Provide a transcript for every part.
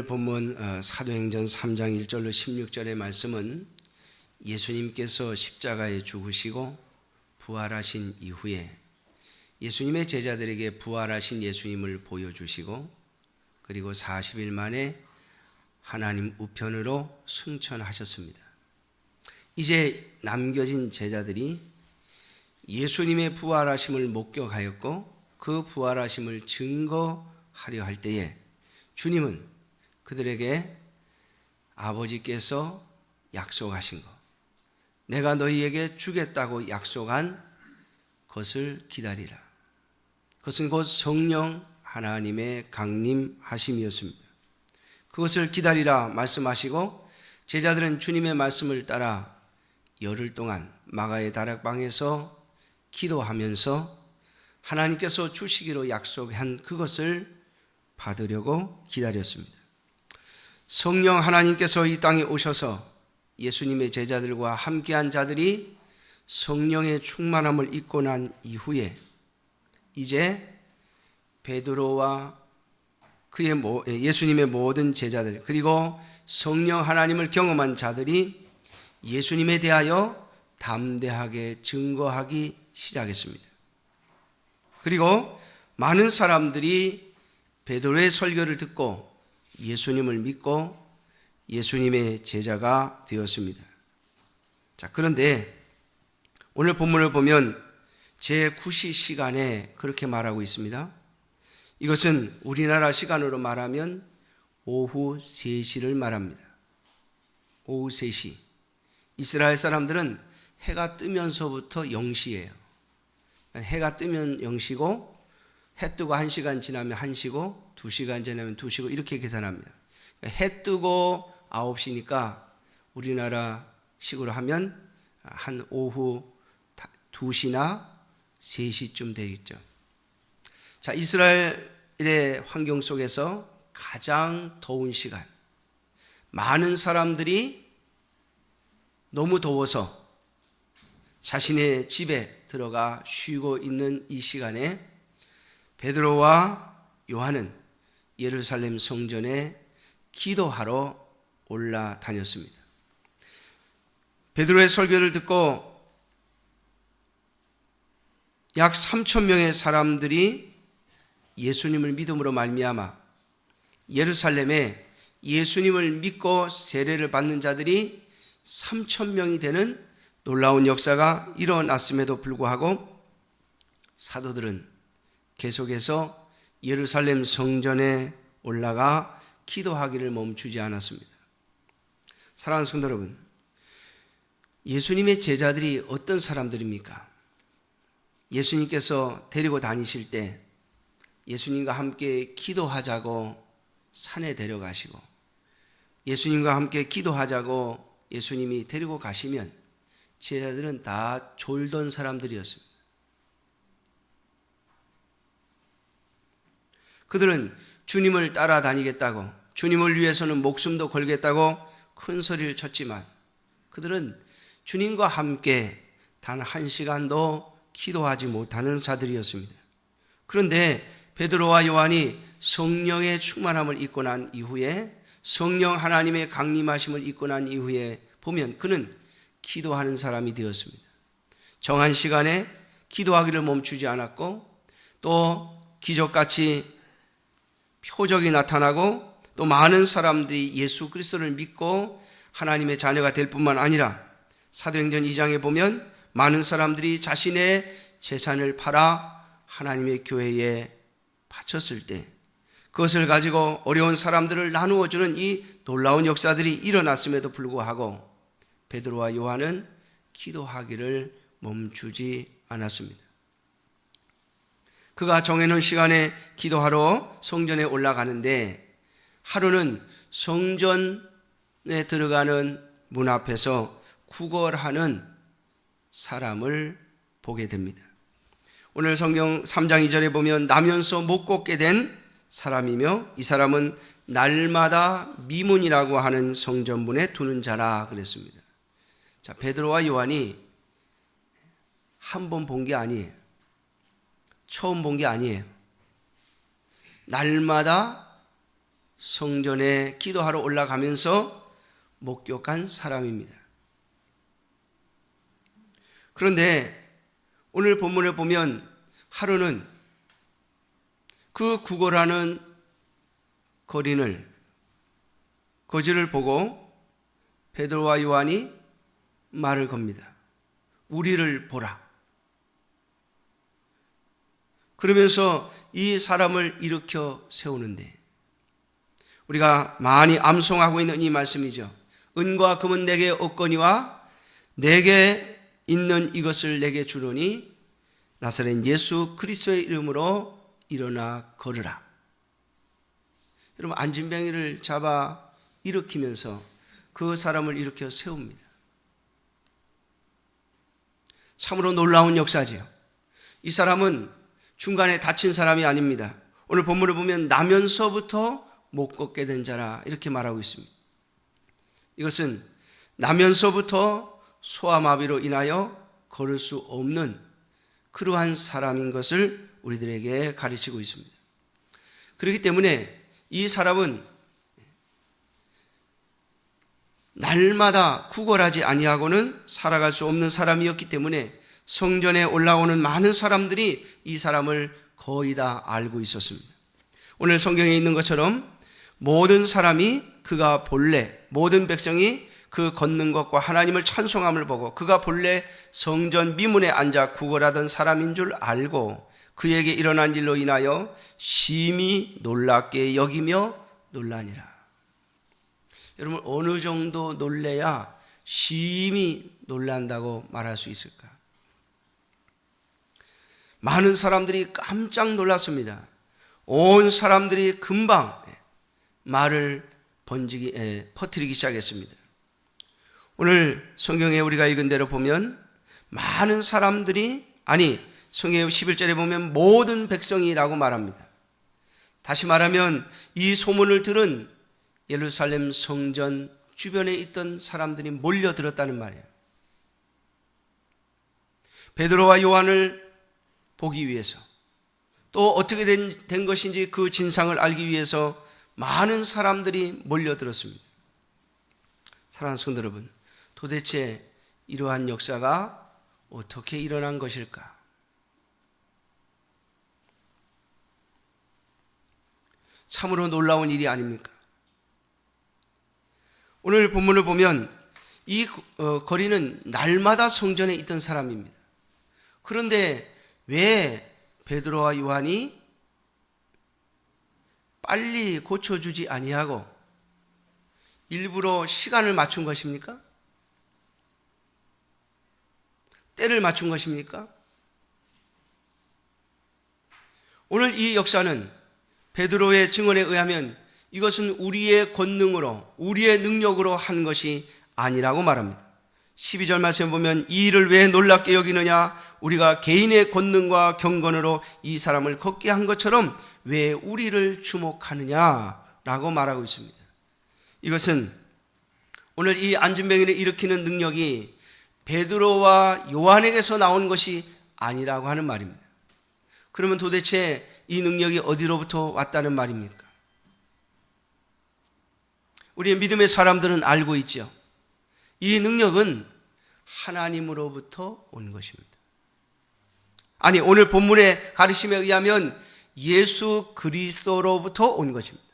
본문 사도행전 3장 1절로 16절의 말씀은 예수님께서 십자가에 죽으시고 부활하신 이후에 예수님의 제자들에게 부활하신 예수님을 보여주시고 그리고 40일 만에 하나님 우편으로 승천하셨습니다. 이제 남겨진 제자들이 예수님의 부활하심을 목격하였고 그 부활하심을 증거하려 할 때에 주님은 그들에게 아버지께서 약속하신 것, 내가 너희에게 주겠다고 약속한 것을 기다리라. 그것은 곧 성령 하나님의 강림하심이었습니다. 그것을 기다리라 말씀하시고 제자들은 주님의 말씀을 따라 열흘 동안 마가의 다락방에서 기도하면서 하나님께서 주시기로 약속한 그것을 받으려고 기다렸습니다. 성령 하나님께서 이 땅에 오셔서 예수님의 제자들과 함께한 자들이 성령의 충만함을 입고 난 이후에 이제 베드로와 예수님의 모든 제자들 그리고 성령 하나님을 경험한 자들이 예수님에 대하여 담대하게 증거하기 시작했습니다. 그리고 많은 사람들이 베드로의 설교를 듣고 예수님을 믿고 예수님의 제자가 되었습니다. 자, 그런데 오늘 본문을 보면 제9시 시간에 그렇게 말하고 있습니다. 이것은 우리나라 시간으로 말하면 오후 3시를 말합니다. 오후 3시. 이스라엘 사람들은 해가 뜨면서부터 0시예요. 해가 뜨면 0시고 해 뜨고 1시간 지나면 1시고 2시간 지나면 2시고 이렇게 계산합니다. 해 뜨고 9시니까 우리나라 식으로 하면 한 오후 2시나 3시쯤 되겠죠. 자, 이스라엘의 환경 속에서 가장 더운 시간, 많은 사람들이 너무 더워서 자신의 집에 들어가 쉬고 있는 이 시간에 베드로와 요한은 예루살렘 성전에 기도하러 올라다녔습니다. 베드로의 설교를 듣고 약 3,000명의 사람들이 예수님을 믿음으로 말미암아 예루살렘에 예수님을 믿고 세례를 받는 자들이 3,000명이 되는 놀라운 역사가 일어났음에도 불구하고 사도들은 계속해서 예루살렘 성전에 올라가 기도하기를 멈추지 않았습니다. 사랑하는 성도 여러분, 예수님의 제자들이 어떤 사람들입니까? 예수님께서 데리고 다니실 때 예수님과 함께 기도하자고 산에 데려가시고 예수님과 함께 기도하자고 예수님이 데리고 가시면 제자들은 다 졸던 사람들이었습니다. 그들은 주님을 따라다니겠다고 주님을 위해서는 목숨도 걸겠다고 큰 소리를 쳤지만 그들은 주님과 함께 단 1시간도 기도하지 못하는 자들이었습니다. 그런데 베드로와 요한이 성령의 충만함을 입고 난 이후에 성령 하나님의 강림하심을 입고 난 이후에 보면 그는 기도하는 사람이 되었습니다. 정한 시간에 기도하기를 멈추지 않았고 또 기적같이 표적이 나타나고 또 많은 사람들이 예수 그리스도를 믿고 하나님의 자녀가 될 뿐만 아니라 사도행전 2장에 보면 많은 사람들이 자신의 재산을 팔아 하나님의 교회에 바쳤을 때 그것을 가지고 어려운 사람들을 나누어 주는 이 놀라운 역사들이 일어났음에도 불구하고 베드로와 요한은 기도하기를 멈추지 않았습니다. 그가 정해놓은 시간에 기도하러 성전에 올라가는데 하루는 성전에 들어가는 문 앞에서 구걸하는 사람을 보게 됩니다. 오늘 성경 3장 2절에 보면 나면서 못 걷게 된 사람이며 이 사람은 날마다 미문이라고 하는 성전문에 두는 자라 그랬습니다. 자, 베드로와 요한이 한 번 본 게 아니에요. 처음 본 게 아니에요. 날마다 성전에 기도하러 올라가면서 목격한 사람입니다. 그런데 오늘 본문을 보면 하루는 그 구걸하는 거린을 거지를 보고 베드로와 요한이 말을 겁니다. 우리를 보라. 그러면서 이 사람을 일으켜 세우는데 우리가 많이 암송하고 있는 이 말씀이죠. 은과 금은 내게 없거니와 내게 있는 이것을 내게 주노니 나사렛 예수 그리스도의 이름으로 일어나 걸으라. 여러분, 안진뱅이를 잡아 일으키면서 그 사람을 일으켜 세웁니다. 참으로 놀라운 역사지요. 이 사람은 중간에 다친 사람이 아닙니다. 오늘 본문을 보면 나면서부터 못 걷게 된 자라 이렇게 말하고 있습니다. 이것은 나면서부터 소아마비로 인하여 걸을 수 없는 그러한 사람인 것을 우리들에게 가르치고 있습니다. 그렇기 때문에 이 사람은 날마다 구걸하지 아니하고는 살아갈 수 없는 사람이었기 때문에 성전에 올라오는 많은 사람들이 이 사람을 거의 다 알고 있었습니다. 오늘 성경에 있는 것처럼 모든 사람이 그가 본래 모든 백성이 그 걷는 것과 하나님을 찬송함을 보고 그가 본래 성전 미문에 앉아 구걸하던 사람인 줄 알고 그에게 일어난 일로 인하여 심히 놀랍게 여기며 놀라니라. 여러분, 어느 정도 놀래야 심히 놀란다고 말할 수 있을까? 많은 사람들이 깜짝 놀랐습니다. 온 사람들이 금방 말을 퍼뜨리기 시작했습니다. 오늘 성경에 우리가 읽은 대로 보면 많은 사람들이, 아니 성경 11절에 보면 모든 백성이라고 말합니다. 다시 말하면 이 소문을 들은 예루살렘 성전 주변에 있던 사람들이 몰려들었다는 말이에요. 베드로와 요한을 보기 위해서, 또 어떻게 된 것인지 그 진상을 알기 위해서 많은 사람들이 몰려들었습니다. 사랑하는 성도 여러분, 도대체 이러한 역사가 어떻게 일어난 것일까? 참으로 놀라운 일이 아닙니까? 오늘 본문을 보면 이 거리는 날마다 성전에 있던 사람입니다. 그런데 왜 베드로와 요한이 빨리 고쳐주지 아니하고 일부러 시간을 맞춘 것입니까? 때를 맞춘 것입니까? 오늘 이 역사는 베드로의 증언에 의하면 이것은 우리의 권능으로, 우리의 능력으로 한 것이 아니라고 말합니다. 12절 말씀에 보면 이 일을 왜 놀랍게 여기느냐? 우리가 개인의 권능과 경건으로 이 사람을 걷게 한 것처럼 왜 우리를 주목하느냐라고 말하고 있습니다. 이것은 오늘 이 안진뱅이를 일으키는 능력이 베드로와 요한에게서 나온 것이 아니라고 하는 말입니다. 그러면 도대체 이 능력이 어디로부터 왔다는 말입니까? 우리의 믿음의 사람들은 알고 있죠. 이 능력은 하나님으로부터 온 것입니다. 아니, 오늘 본문의 가르침에 의하면 예수 그리스도로부터 온 것입니다.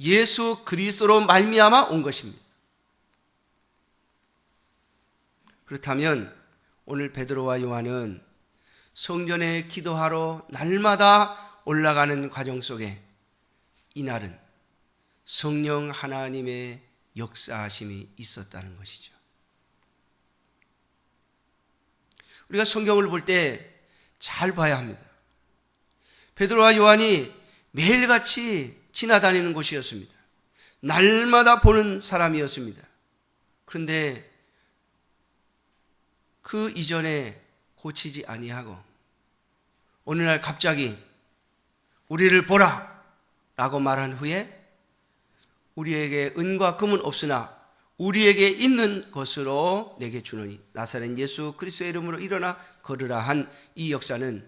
예수 그리스도로 말미암아 온 것입니다. 그렇다면 오늘 베드로와 요한은 성전에 기도하러 날마다 올라가는 과정 속에 이날은 성령 하나님의 역사하심이 있었다는 것이죠. 우리가 성경을 볼 때 잘 봐야 합니다. 베드로와 요한이 매일같이 지나다니는 곳이었습니다. 날마다 보는 사람이었습니다. 그런데 그 이전에 고치지 아니하고 어느 날 갑자기 우리를 보라 라고 말한 후에 우리에게 은과 금은 없으나 우리에게 있는 것으로 내게 주노니 나사렛 예수 그리스도의 이름으로 일어나 걸으라 한 이 역사는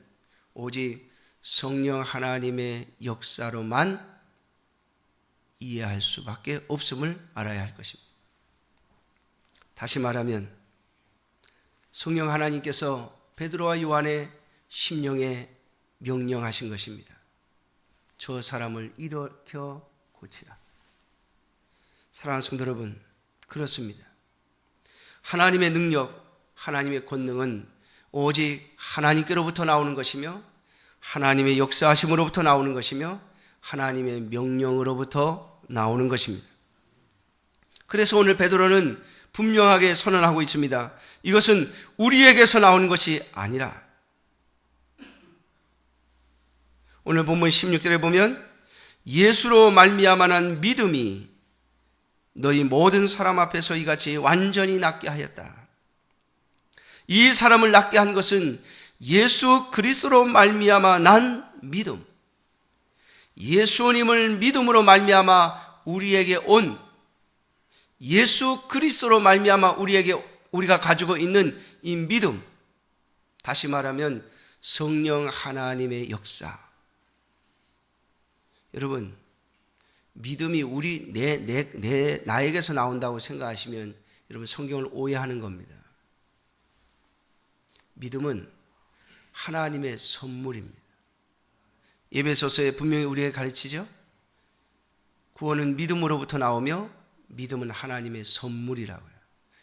오직 성령 하나님의 역사로만 이해할 수밖에 없음을 알아야 할 것입니다. 다시 말하면 성령 하나님께서 베드로와 요한의 심령에 명령하신 것입니다. 저 사람을 일으켜 고치라. 사랑하는 성도 여러분, 그렇습니다. 하나님의 능력, 하나님의 권능은 오직 하나님께로부터 나오는 것이며 하나님의 역사하심으로부터 나오는 것이며 하나님의 명령으로부터 나오는 것입니다. 그래서 오늘 베드로는 분명하게 선언하고 있습니다. 이것은 우리에게서 나오는 것이 아니라, 오늘 본문 16절에 보면 예수로 말미암아 난 믿음이 너희 모든 사람 앞에서 이같이 완전히 낫게 하였다. 이 사람을 낫게 한 것은 예수 그리스도로 말미암아 난 믿음, 예수님을 믿음으로 말미암아 우리에게 온, 예수 그리스도로 말미암아 우리가 가지고 있는 이 믿음, 다시 말하면 성령 하나님의 역사. 여러분, 믿음이 나에게서 나온다고 생각하시면 여러분 성경을 오해하는 겁니다. 믿음은 하나님의 선물입니다. 에베소서에 분명히 우리에게 가르치죠. 구원은 믿음으로부터 나오며 믿음은 하나님의 선물이라고요.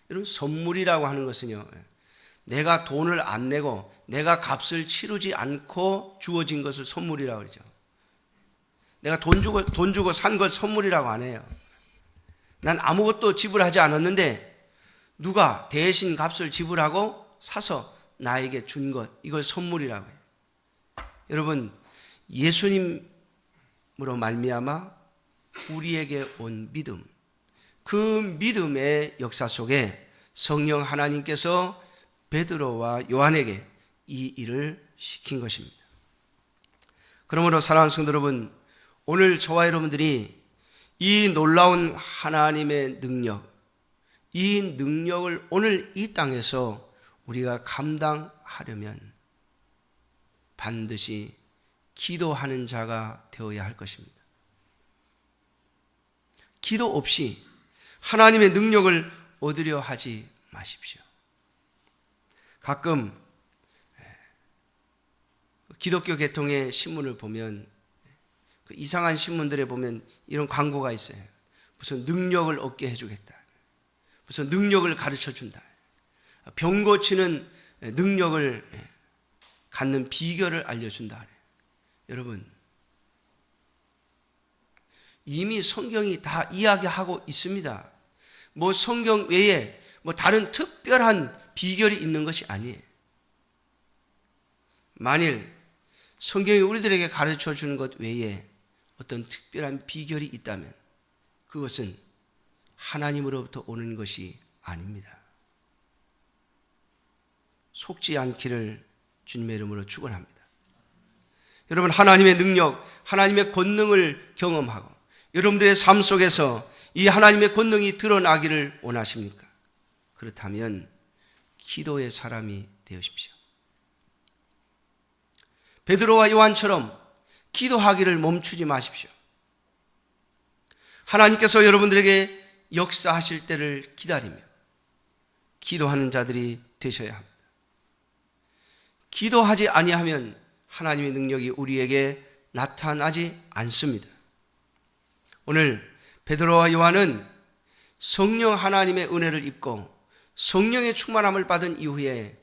여러분, 선물이라고 하는 것은요, 내가 돈을 안 내고 내가 값을 치르지 않고 주어진 것을 선물이라고 그러죠. 내가 돈 주고 산 걸 선물이라고 안 해요. 난 아무것도 지불하지 않았는데 누가 대신 값을 지불하고 사서 나에게 준 것, 이걸 선물이라고 해요. 여러분, 예수님으로 말미암아 우리에게 온 믿음, 그 믿음의 역사 속에 성령 하나님께서 베드로와 요한에게 이 일을 시킨 것입니다. 그러므로 사랑하는 성도 여러분, 오늘 저와 여러분들이 이 놀라운 하나님의 능력, 이 능력을 오늘 이 땅에서 우리가 감당하려면 반드시 기도하는 자가 되어야 할 것입니다. 기도 없이 하나님의 능력을 얻으려 하지 마십시오. 가끔 기독교 계통의 신문을 보면, 이상한 신문들에 보면 이런 광고가 있어요. 무슨 능력을 얻게 해주겠다, 무슨 능력을 가르쳐 준다, 병 고치는 능력을 갖는 비결을 알려준다. 여러분, 이미 성경이 다 이야기하고 있습니다. 뭐 성경 외에 뭐 다른 특별한 비결이 있는 것이 아니에요. 만일 성경이 우리들에게 가르쳐 주는 것 외에 어떤 특별한 비결이 있다면 그것은 하나님으로부터 오는 것이 아닙니다. 속지 않기를 주님의 이름으로 축원합니다. 여러분, 하나님의 능력, 하나님의 권능을 경험하고 여러분들의 삶 속에서 이 하나님의 권능이 드러나기를 원하십니까? 그렇다면 기도의 사람이 되십시오. 베드로와 요한처럼 기도하기를 멈추지 마십시오. 하나님께서 여러분들에게 역사하실 때를 기다리며 기도하는 자들이 되셔야 합니다. 기도하지 아니하면 하나님의 능력이 우리에게 나타나지 않습니다. 오늘 베드로와 요한은 성령 하나님의 은혜를 입고 성령의 충만함을 받은 이후에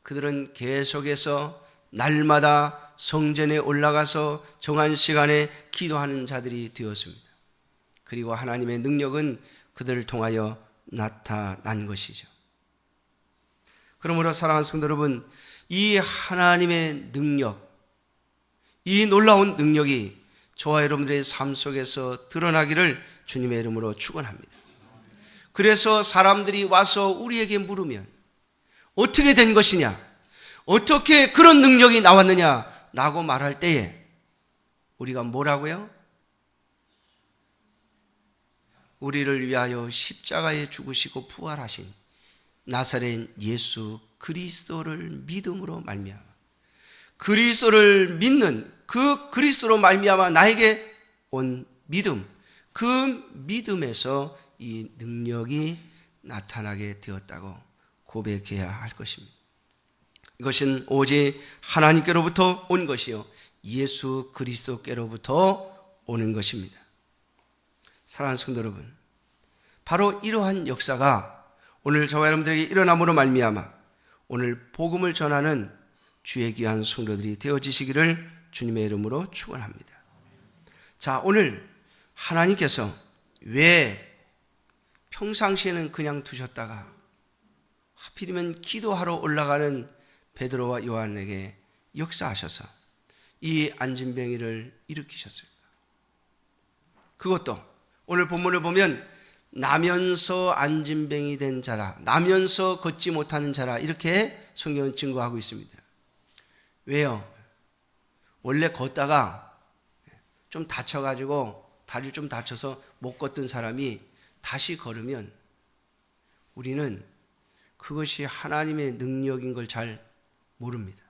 그들은 계속해서 날마다 성전에 올라가서 정한 시간에 기도하는 자들이 되었습니다. 그리고 하나님의 능력은 그들을 통하여 나타난 것이죠. 그러므로 사랑하는 성도 여러분, 이 하나님의 능력, 이 놀라운 능력이 저와 여러분들의 삶 속에서 드러나기를 주님의 이름으로 축원합니다. 그래서 사람들이 와서 우리에게 물으면 어떻게 된 것이냐, 어떻게 그런 능력이 나왔느냐라고 말할 때에 우리가 뭐라고요? 우리를 위하여 십자가에 죽으시고 부활하신 나사렛 예수 그리스도를 믿음으로 말미암아, 그리스도를 믿는 그 그리스도로 말미암아 나에게 온 믿음, 그 믿음에서 이 능력이 나타나게 되었다고 고백해야 할 것입니다. 이것은 오직 하나님께로부터 온 것이요 예수 그리스도께로부터 오는 것입니다. 사랑하는 성도 여러분, 바로 이러한 역사가 오늘 저와 여러분들에게 일어남으로 말미암아 오늘 복음을 전하는 주의 귀한 성도들이 되어지시기를 주님의 이름으로 축원합니다. 자, 오늘 하나님께서 왜 평상시에는 그냥 두셨다가 하필이면 기도하러 올라가는 베드로와 요한에게 역사하셔서 이 안진뱅이를 일으키셨을까? 그것도 오늘 본문을 보면 나면서 안진뱅이 된 자라, 나면서 걷지 못하는 자라, 이렇게 성경은 증거하고 있습니다. 왜요? 원래 걷다가 좀 다쳐가지고 다리를 좀 다쳐서 못 걷던 사람이 다시 걸으면 우리는 그것이 하나님의 능력인 걸 잘 모릅니다.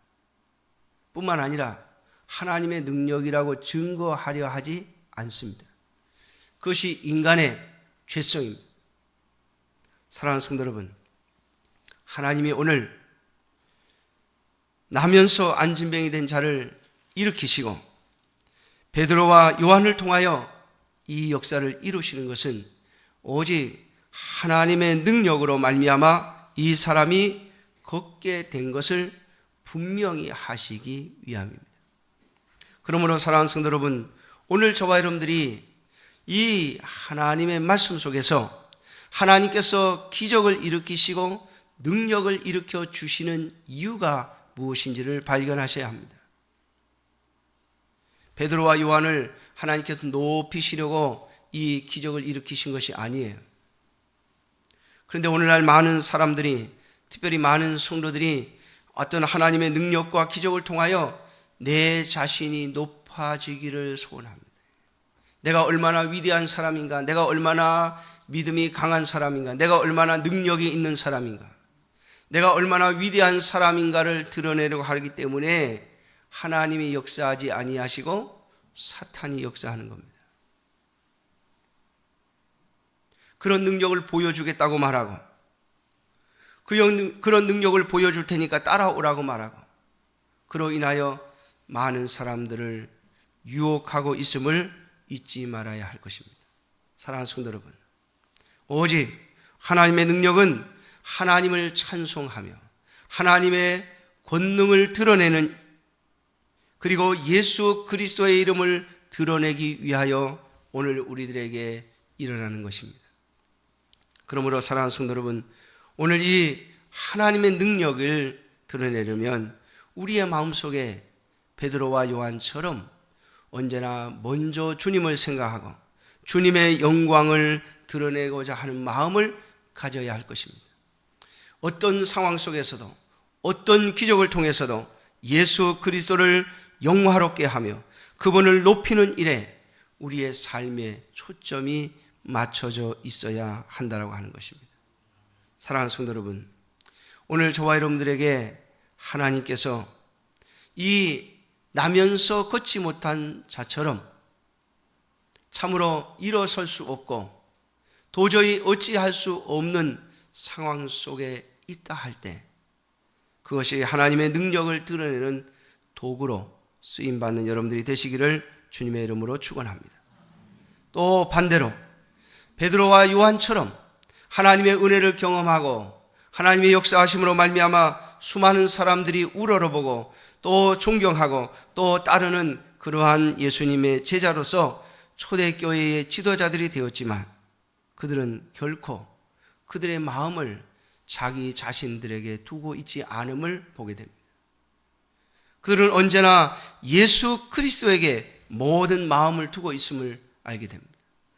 뿐만 아니라 하나님의 능력이라고 증거하려 하지 않습니다. 그것이 인간의 죄성입니다. 사랑하는 성도 여러분, 하나님이 오늘 나면서 안진뱅이 된 자를 일으키시고 베드로와 요한을 통하여 이 역사를 이루시는 것은 오직 하나님의 능력으로 말미암아 이 사람이 걷게 된 것을 분명히 하시기 위함입니다. 그러므로 사랑하는 성도 여러분, 오늘 저와 여러분들이 이 하나님의 말씀 속에서 하나님께서 기적을 일으키시고 능력을 일으켜 주시는 이유가 무엇인지를 발견하셔야 합니다. 베드로와 요한을 하나님께서 높이시려고 이 기적을 일으키신 것이 아니에요. 그런데 오늘날 많은 사람들이, 특별히 많은 성도들이 어떤 하나님의 능력과 기적을 통하여 내 자신이 높아지기를 소원합니다. 내가 얼마나 위대한 사람인가, 내가 얼마나 믿음이 강한 사람인가, 내가 얼마나 능력이 있는 사람인가, 내가 얼마나 위대한 사람인가를 드러내려고 하기 때문에 하나님이 역사하지 아니하시고 사탄이 역사하는 겁니다. 그런 능력을 보여주겠다고 말하고 그런 능력을 보여줄 테니까 따라오라고 말하고 그로 인하여 많은 사람들을 유혹하고 있음을 잊지 말아야 할 것입니다. 사랑하는 성도 여러분, 오직 하나님의 능력은 하나님을 찬송하며 하나님의 권능을 드러내는, 그리고 예수 그리스도의 이름을 드러내기 위하여 오늘 우리들에게 일어나는 것입니다. 그러므로 사랑하는 성도 여러분, 오늘 이 하나님의 능력을 드러내려면 우리의 마음속에 베드로와 요한처럼 언제나 먼저 주님을 생각하고 주님의 영광을 드러내고자 하는 마음을 가져야 할 것입니다. 어떤 상황 속에서도 어떤 기적을 통해서도 예수 그리스도를 영화롭게 하며 그분을 높이는 일에 우리의 삶의 초점이 맞춰져 있어야 한다고 하는 것입니다. 사랑하는 성도 여러분, 오늘 저와 여러분들에게 하나님께서 이 나면서 걷지 못한 자처럼 참으로 일어설 수 없고 도저히 어찌할 수 없는 상황 속에 있다 할 때 그것이 하나님의 능력을 드러내는 도구로 쓰임받는 여러분들이 되시기를 주님의 이름으로 축원합니다. 또 반대로 베드로와 요한처럼 하나님의 은혜를 경험하고 하나님의 역사하심으로 말미암아 수많은 사람들이 우러러보고 또 존경하고 또 따르는 그러한 예수님의 제자로서 초대교회의 지도자들이 되었지만 그들은 결코 그들의 마음을 자기 자신들에게 두고 있지 않음을 보게 됩니다. 그들은 언제나 예수 그리스도에게 모든 마음을 두고 있음을 알게 됩니다.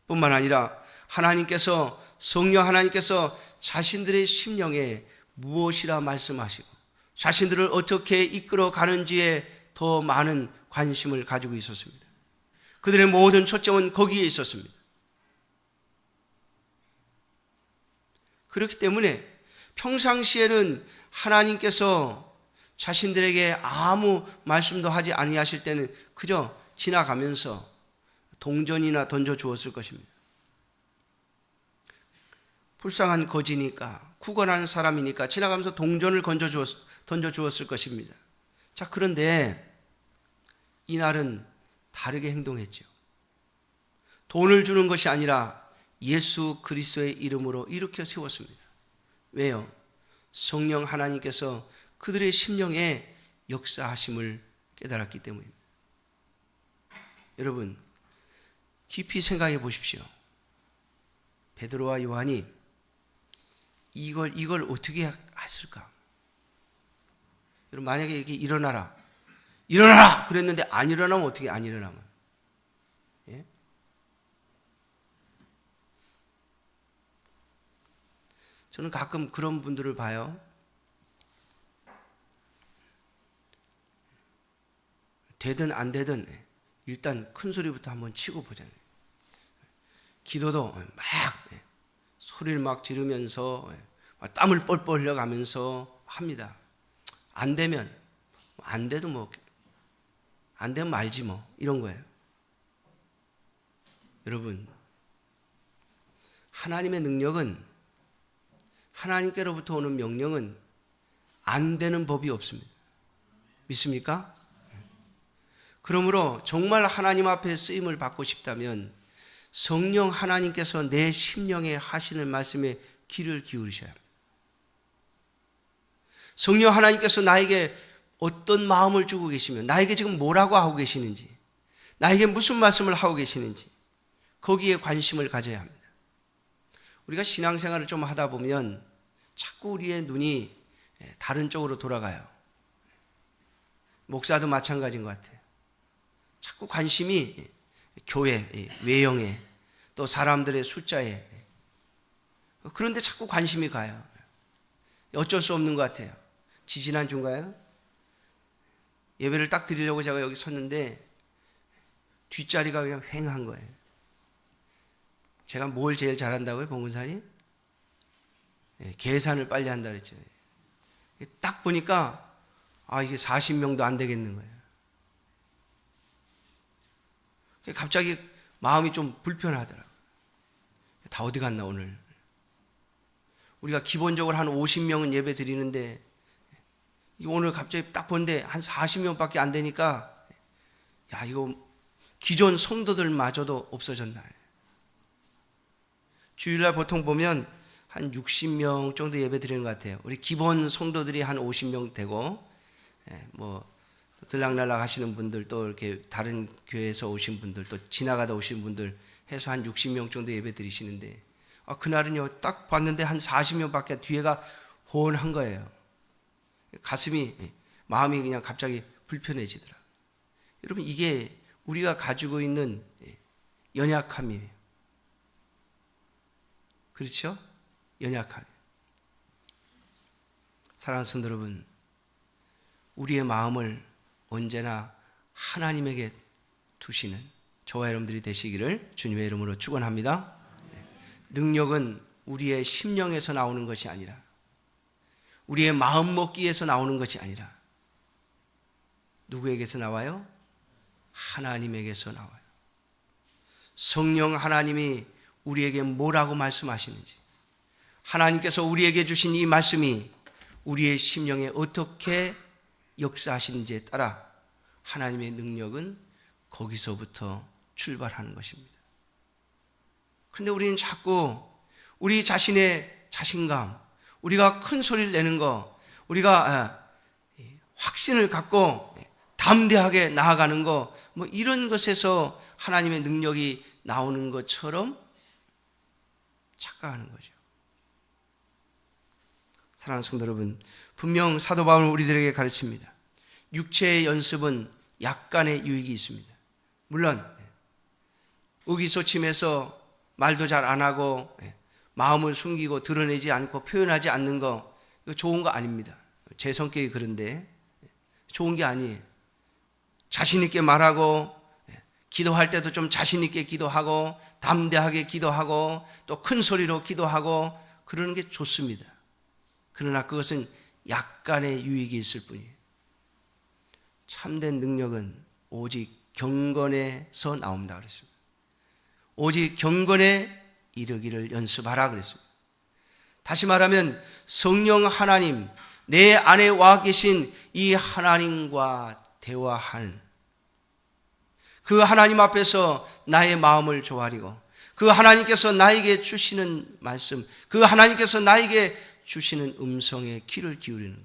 뿐만 아니라 하나님께서, 성령 하나님께서 자신들의 심령에 무엇이라 말씀하시고 자신들을 어떻게 이끌어 가는지에 더 많은 관심을 가지고 있었습니다. 그들의 모든 초점은 거기에 있었습니다. 그렇기 때문에 평상시에는 하나님께서 자신들에게 아무 말씀도 하지 아니하실 때는 그저 지나가면서 동전이나 던져 주었을 것입니다. 불쌍한 거지니까, 구걸하는 사람이니까 지나가면서 동전을 던져주었을 것입니다. 자, 그런데 이날은 다르게 행동했죠. 돈을 주는 것이 아니라 예수 그리스도의 이름으로 일으켜 세웠습니다. 왜요? 성령 하나님께서 그들의 심령에 역사하심을 깨달았기 때문입니다. 여러분, 깊이 생각해 보십시오. 베드로와 요한이 이걸 어떻게 했을까? 여러분, 만약에 이게 일어나라 그랬는데 안 일어나면 어떻게 안 일어나면? 예? 저는 가끔 그런 분들을 봐요. 되든 안 되든 일단 큰 소리부터 한번 치고 보잖아요. 기도도 막 소리를 막 지르면서 땀을 뻘뻘 흘려가면서 합니다. 안 되면 안 돼도 뭐 안 되면 말지 뭐 이런 거예요. 여러분, 하나님의 능력은, 하나님께로부터 오는 명령은 안 되는 법이 없습니다. 믿습니까? 그러므로 정말 하나님 앞에 쓰임을 받고 싶다면 성령 하나님께서 내 심령에 하시는 말씀에 귀를 기울이셔야 합니다. 성령 하나님께서 나에게 어떤 마음을 주고 계시면, 나에게 지금 뭐라고 하고 계시는지, 나에게 무슨 말씀을 하고 계시는지 거기에 관심을 가져야 합니다. 우리가 신앙생활을 좀 하다 보면 자꾸 우리의 눈이 다른 쪽으로 돌아가요. 목사도 마찬가지인 것 같아요. 자꾸 관심이 교회, 외형에, 또 사람들의 숫자에, 그런데 자꾸 관심이 가요. 어쩔 수 없는 것 같아요. 지지난주인가요? 예배를 딱 드리려고 제가 여기 섰는데 뒷자리가 그냥 휑한 거예요. 제가 뭘 제일 잘한다고요, 봉근사님? 계산을 빨리 한다 그랬죠. 딱 보니까 이게 40명도 안 되겠는 거예요. 갑자기 마음이 좀 불편하더라고요. 다 어디 갔나 오늘. 우리가 기본적으로 한 50명은 예배 드리는데 오늘 갑자기 딱 보는데 한 40명밖에 안 되니까 이거 기존 성도들마저도 없어졌나. 주일날 보통 보면 한 60명 정도 예배 드리는 것 같아요. 우리 기본 성도들이 한 50명 되고, 뭐 들락날락 하시는 분들, 또 이렇게 다른 교회에서 오신 분들, 또 지나가다 오신 분들 해서 한 60명 정도 예배 드리시는데, 그날은요 딱 봤는데 한 40명밖에 뒤에가 혼한 거예요. 가슴이, 마음이 그냥 갑자기 불편해지더라. 여러분, 이게 우리가 가지고 있는 연약함이에요. 그렇죠? 연약함. 사랑하는 성도 여러분, 우리의 마음을 언제나 하나님에게 두시는 저와 여러분들이 되시기를 주님의 이름으로 축원합니다. 능력은 우리의 심령에서 나오는 것이 아니라, 우리의 마음 먹기에서 나오는 것이 아니라 누구에게서 나와요? 하나님에게서 나와요. 성령 하나님이 우리에게 뭐라고 말씀하시는지, 하나님께서 우리에게 주신 이 말씀이 우리의 심령에 어떻게 역사하시는지에 따라 하나님의 능력은 거기서부터 출발하는 것입니다. 그런데 우리는 자꾸 우리 자신의 자신감, 우리가 큰 소리를 내는 거, 우리가 확신을 갖고 담대하게 나아가는 거, 뭐 이런 것에서 하나님의 능력이 나오는 것처럼 착각하는 거죠. 사랑하는 성도 여러분, 분명 사도 바울은 우리들에게 가르칩니다. 육체의 연습은 약간의 유익이 있습니다. 물론 의기소침해서 말도 잘 안 하고 마음을 숨기고 드러내지 않고 표현하지 않는 거, 이거 좋은 거 아닙니다. 제 성격이 그런데 좋은 게 아니에요. 자신 있게 말하고, 기도할 때도 좀 자신 있게 기도하고, 담대하게 기도하고, 또 큰 소리로 기도하고, 그러는 게 좋습니다. 그러나 그것은 약간의 유익이 있을 뿐이에요. 참된 능력은 오직 경건에서 나온다 그랬습니다. 오직 경건에 이르기를 연습하라 그랬습니다. 다시 말하면 성령 하나님, 내 안에 와 계신 이 하나님과 대화하는, 그 하나님 앞에서 나의 마음을 조아리고 그 하나님께서 나에게 주시는 말씀, 그 하나님께서 나에게 주시는 음성에 귀를 기울이는 것.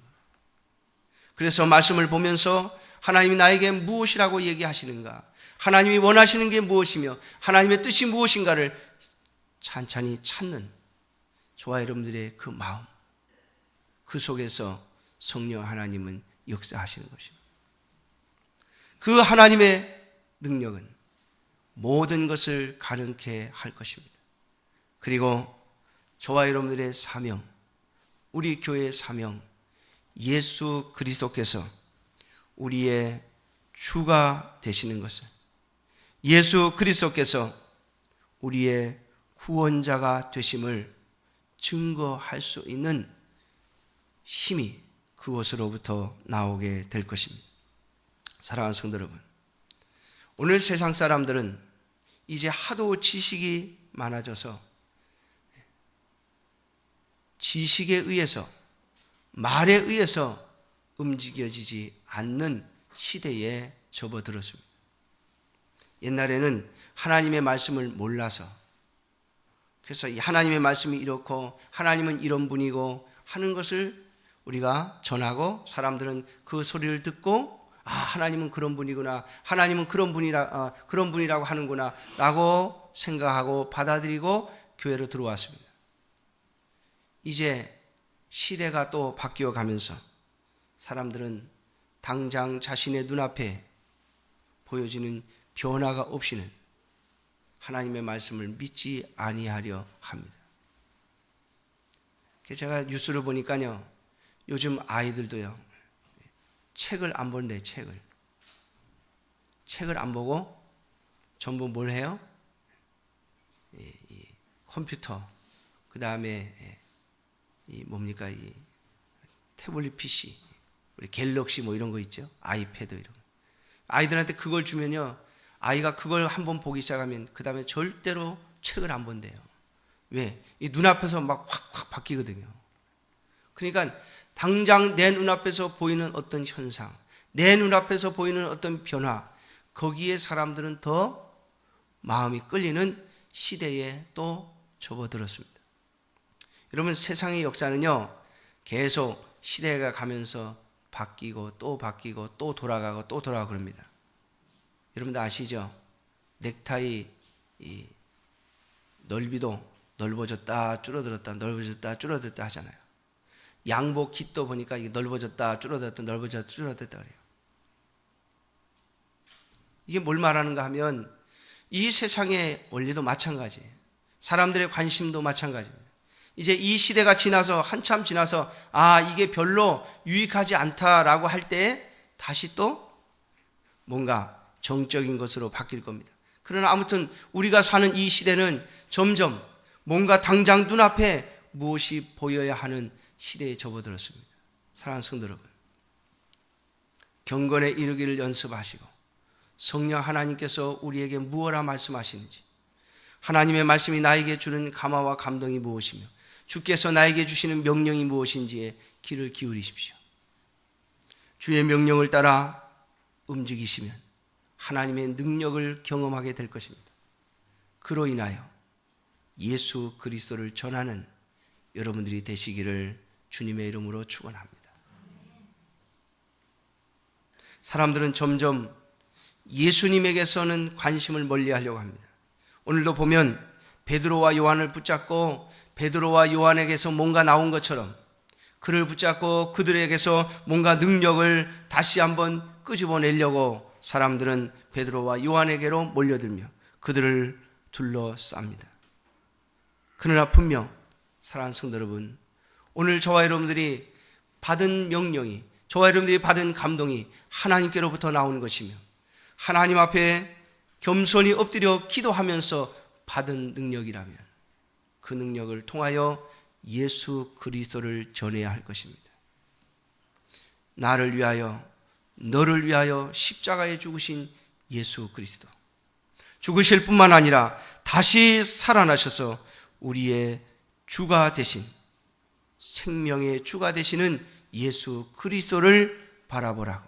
그래서 말씀을 보면서 하나님이 나에게 무엇이라고 얘기하시는가, 하나님이 원하시는 게 무엇이며 하나님의 뜻이 무엇인가를 찬찬히 찾는 저와 여러분들의 그 마음, 그 속에서 성령 하나님은 역사하시는 것입니다. 그 하나님의 능력은 모든 것을 가능케 할 것입니다. 그리고 저와 여러분들의 사명, 우리 교회의 사명, 예수 그리스도께서 우리의 주가 되시는 것을, 예수 그리스도께서 우리의 구원자가 되심을 증거할 수 있는 힘이 그곳으로부터 나오게 될 것입니다. 사랑하는 성도 여러분, 오늘 세상 사람들은 이제 하도 지식이 많아져서 지식에 의해서, 말에 의해서 움직여지지 않는 시대에 접어들었습니다. 옛날에는 하나님의 말씀을 몰라서, 그래서 하나님의 말씀이 이렇고 하나님은 이런 분이고 하는 것을 우리가 전하고 사람들은 그 소리를 듣고 하나님은 그런 분이구나, 하나님은 그런 분이라고 하는구나 라고 생각하고 받아들이고 교회로 들어왔습니다. 이제 시대가 또 바뀌어 가면서 사람들은 당장 자신의 눈앞에 보여지는 변화가 없이는 하나님의 말씀을 믿지 아니하려 합니다. 제가 뉴스를 보니까요, 요즘 아이들도요, 책을 안 본대요. 책을 안 보고 전부 뭘 해요? 이 컴퓨터, 그 다음에 이 태블릿 PC, 우리 갤럭시 뭐 이런 거 있죠? 아이패드 이런 거. 아이들한테 그걸 주면요, 아이가 그걸 한번 보기 시작하면 그 다음에 절대로 책을 안 본대요. 왜? 이 눈앞에서 막 확 바뀌거든요. 그러니까 당장 내 눈앞에서 보이는 어떤 현상, 내 눈앞에서 보이는 어떤 변화, 거기에 사람들은 더 마음이 끌리는 시대에 또 접어들었습니다. 여러분, 세상의 역사는요, 계속 시대가 가면서 바뀌고 또 바뀌고 또 돌아가고 또 돌아가고 그럽니다. 여러분들 아시죠? 넥타이 넓이도 넓어졌다 줄어들었다 넓어졌다 줄어들었다 하잖아요. 양복 깃도 보니까 이게 넓어졌다 줄어들었다 넓어졌다 줄어들었다 그래요. 이게 뭘 말하는가 하면 이 세상의 원리도 마찬가지예요. 사람들의 관심도 마찬가지입니다. 이제 이 시대가 지나서 한참 지나서 이게 별로 유익하지 않다라고 할 때 다시 또 뭔가 정적인 것으로 바뀔 겁니다. 그러나 아무튼 우리가 사는 이 시대는 점점 뭔가 당장 눈앞에 무엇이 보여야 하는 시대에 접어들었습니다. 사랑하는 성도 여러분, 경건에 이르기를 연습하시고 성령 하나님께서 우리에게 무엇라 말씀하시는지, 하나님의 말씀이 나에게 주는 감화와 감동이 무엇이며 주께서 나에게 주시는 명령이 무엇인지에 귀를 기울이십시오. 주의 명령을 따라 움직이시면 하나님의 능력을 경험하게 될 것입니다. 그로 인하여 예수 그리스도를 전하는 여러분들이 되시기를 주님의 이름으로 축원합니다. 사람들은 점점 예수님에게서는 관심을 멀리하려고 합니다. 오늘도 보면 베드로와 요한을 붙잡고 베드로와 요한에게서 뭔가 나온 것처럼 그를 붙잡고 그들에게서 뭔가 능력을 다시 한번 끄집어내려고 사람들은 베드로와 요한에게로 몰려들며 그들을 둘러쌉니다. 그러나 분명 사랑하는 성도 여러분, 오늘 저와 여러분들이 받은 명령이, 저와 여러분들이 받은 감동이 하나님께로부터 나오는 것이며 하나님 앞에 겸손히 엎드려 기도하면서 받은 능력이라면 그 능력을 통하여 예수 그리스도를 전해야 할 것입니다. 나를 위하여, 너를 위하여 십자가에 죽으신 예수 그리스도, 죽으실 뿐만 아니라 다시 살아나셔서 우리의 주가 되신 생명의 주가 되시는 예수 그리스도를 바라보라고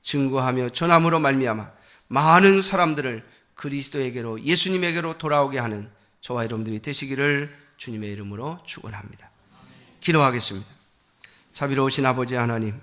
증거하며 전함으로 말미암아 많은 사람들을 그리스도에게로 예수님에게로 돌아오게 하는 저와 여러분들이 되시기를 주님의 이름으로 축원합니다. 기도하겠습니다. 자비로우신 아버지 하나님,